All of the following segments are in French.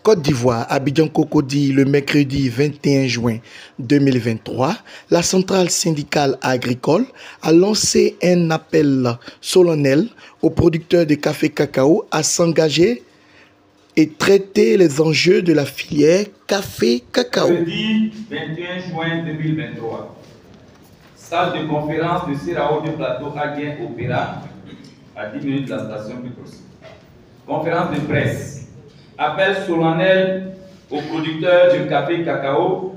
Côte d'Ivoire, Abidjan-Cocody, le mercredi 21 juin 2023, la centrale syndicale agricole a lancé un appel solennel aux producteurs de café cacao à s'engager et traiter les enjeux de la filière café cacao. Mercredi 21 juin 2023, salle de conférence de CIRAO de Plateau Aguien Opéra, à 10 minutes de la station Picos. Conférence de presse. Appel solennel aux producteurs de café cacao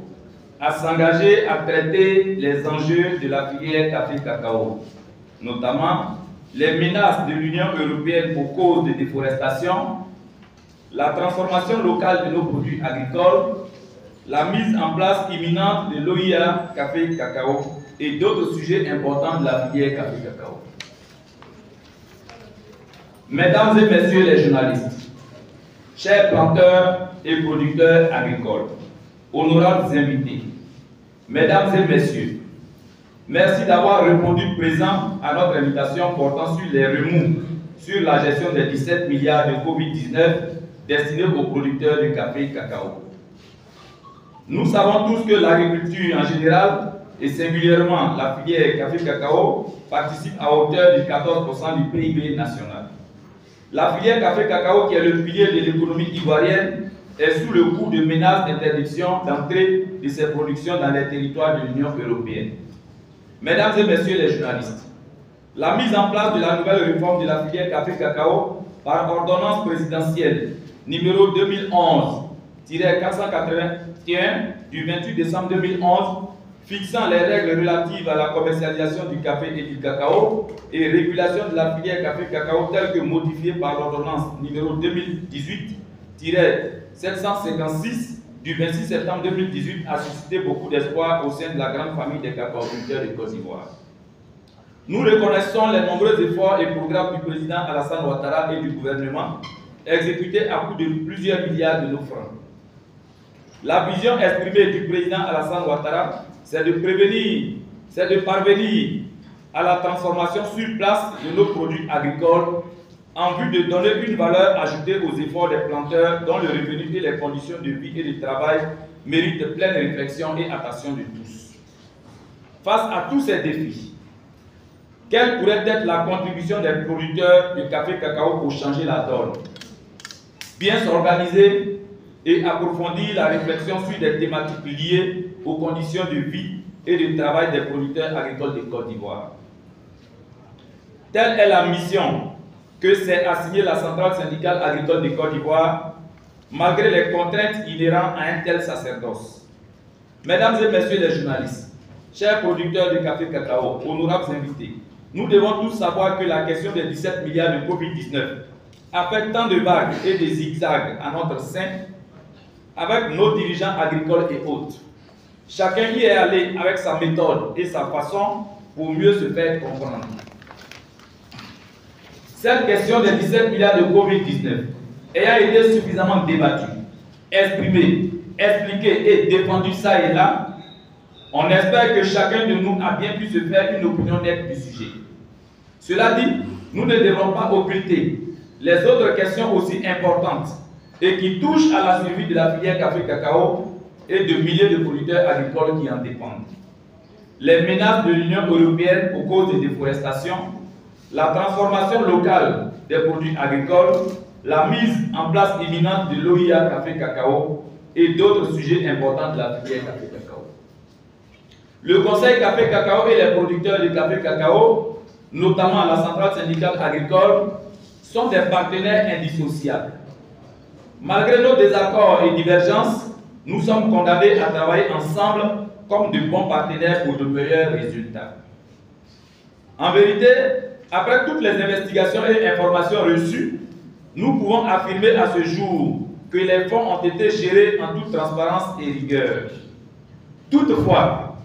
à s'engager à traiter les enjeux de la filière café cacao, notamment les menaces de l'Union européenne pour cause de déforestation, la transformation locale de nos produits agricoles, la mise en place imminente de l'OIA café cacao et d'autres sujets importants de la filière café cacao. Mesdames et messieurs les journalistes, chers planteurs et producteurs agricoles, honorables invités, mesdames et messieurs, merci d'avoir répondu présent à notre invitation portant sur les remous sur la gestion des 17 milliards de Covid-19 destinés aux producteurs de café cacao. Nous savons tous que l'agriculture en général et singulièrement la filière café cacao participe à hauteur de 14% du PIB national. La filière café cacao, qui est le pilier de l'économie ivoirienne, est sous le coup de menaces d'interdiction d'entrée de ses productions dans les territoires de l'Union européenne. Mesdames et messieurs les journalistes, la mise en place de la nouvelle réforme de la filière café cacao par ordonnance présidentielle numéro 2011-481 du 28 décembre 2011 fixant les règles relatives à la commercialisation du café et du cacao et régulation de la filière café cacao telle que modifiée par l'ordonnance numéro 2018-756 du 26 septembre 2018 a suscité beaucoup d'espoir au sein de la grande famille des cacaoculteurs de Côte d'Ivoire. Nous reconnaissons les nombreux efforts et programmes du président Alassane Ouattara et du gouvernement exécutés à coût de plusieurs milliards de nos francs. La vision exprimée du président Alassane Ouattara, c'est de parvenir à la transformation sur place de nos produits agricoles en vue de donner une valeur ajoutée aux efforts des planteurs dont le revenu et les conditions de vie et de travail méritent pleine réflexion et attention de tous. Face à tous ces défis, quelle pourrait être la contribution des producteurs de café cacao pour changer la donne? Bien s'organiser et approfondir la réflexion sur des thématiques liées aux conditions de vie et de travail des producteurs agricoles de Côte d'Ivoire. Telle est la mission que s'est assignée la centrale syndicale agricole de Côte d'Ivoire, malgré les contraintes inhérentes à un tel sacerdoce. Mesdames et messieurs les journalistes, chers producteurs de café cacao, honorables invités, nous devons tous savoir que la question des 17 milliards de Covid-19 a fait tant de vagues et de zigzags à notre sein avec nos dirigeants agricoles et autres. Chacun y est allé avec sa méthode et sa façon pour mieux se faire comprendre. Cette question des 17 milliards de Covid-19 ayant été suffisamment débattue, exprimée, expliquée et défendue ça et là, on espère que chacun de nous a bien pu se faire une opinion nette du sujet. Cela dit, nous ne devons pas occulter les autres questions aussi importantes et qui touchent à la survie de la filière café cacao et de milliers de producteurs agricoles qui en dépendent. Les menaces de l'Union européenne pour cause de déforestation, la transformation locale des produits agricoles, la mise en place imminente de l'OIA café cacao et d'autres sujets importants de la filière café cacao. Le Conseil café cacao et les producteurs de café cacao, notamment la centrale syndicale agricole, sont des partenaires indissociables. Malgré nos désaccords et divergences, nous sommes condamnés à travailler ensemble comme de bons partenaires pour de meilleurs résultats. En vérité, après toutes les investigations et informations reçues, nous pouvons affirmer à ce jour que les fonds ont été gérés en toute transparence et rigueur. Toutefois,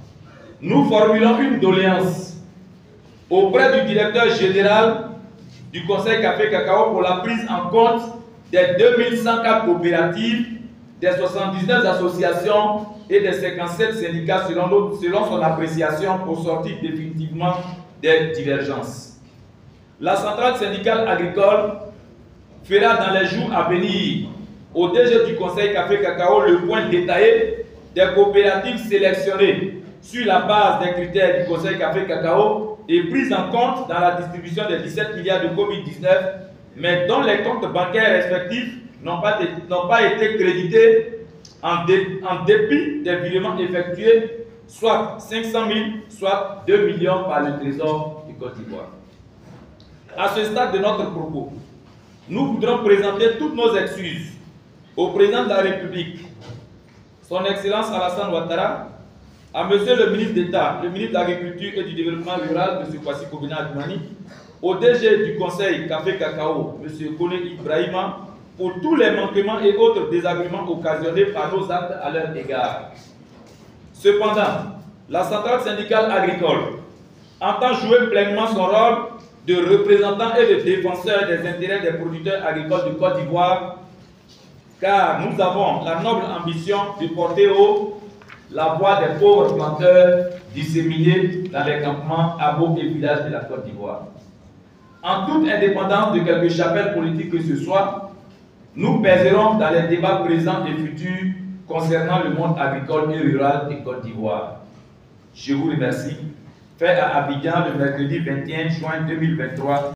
nous formulons une doléance auprès du directeur général du Conseil café cacao pour la prise en compte des 2104 coopératives, des 79 associations et des 57 syndicats selon son appréciation pour sortir définitivement des divergences. La centrale syndicale agricole fera dans les jours à venir au DG du Conseil Café Cacao le point détaillé des coopératives sélectionnées sur la base des critères du Conseil Café Cacao et prises en compte dans la distribution des 17 milliards de Covid-19, mais dont les comptes bancaires respectifs n'ont pas été crédités en dépit des virements effectués, soit 500 000, soit 2 millions par le Trésor du Côte d'Ivoire. À ce stade de notre propos, nous voudrons présenter toutes nos excuses au président de la République, son Excellence Alassane Ouattara, à Monsieur le ministre d'État, le ministre de l'Agriculture et du Développement Rural, M. Kwasi Kobina Adjumani, au DG du Conseil Café Cacao, M. Kone Ibrahima, pour tous les manquements et autres désagréments occasionnés par nos actes à leur égard. Cependant, la centrale syndicale agricole entend jouer pleinement son rôle de représentant et de défenseur des intérêts des producteurs agricoles de Côte d'Ivoire, car nous avons la noble ambition de porter haut la voix des pauvres planteurs disséminés dans les campements, hameaux et villages de la Côte d'Ivoire. En toute indépendance de quelque chapelle politique que ce soit, nous pèserons dans les débats présents et futurs concernant le monde agricole et rural de Côte d'Ivoire. Je vous remercie. Fait à Abidjan le mercredi 21 juin 2023.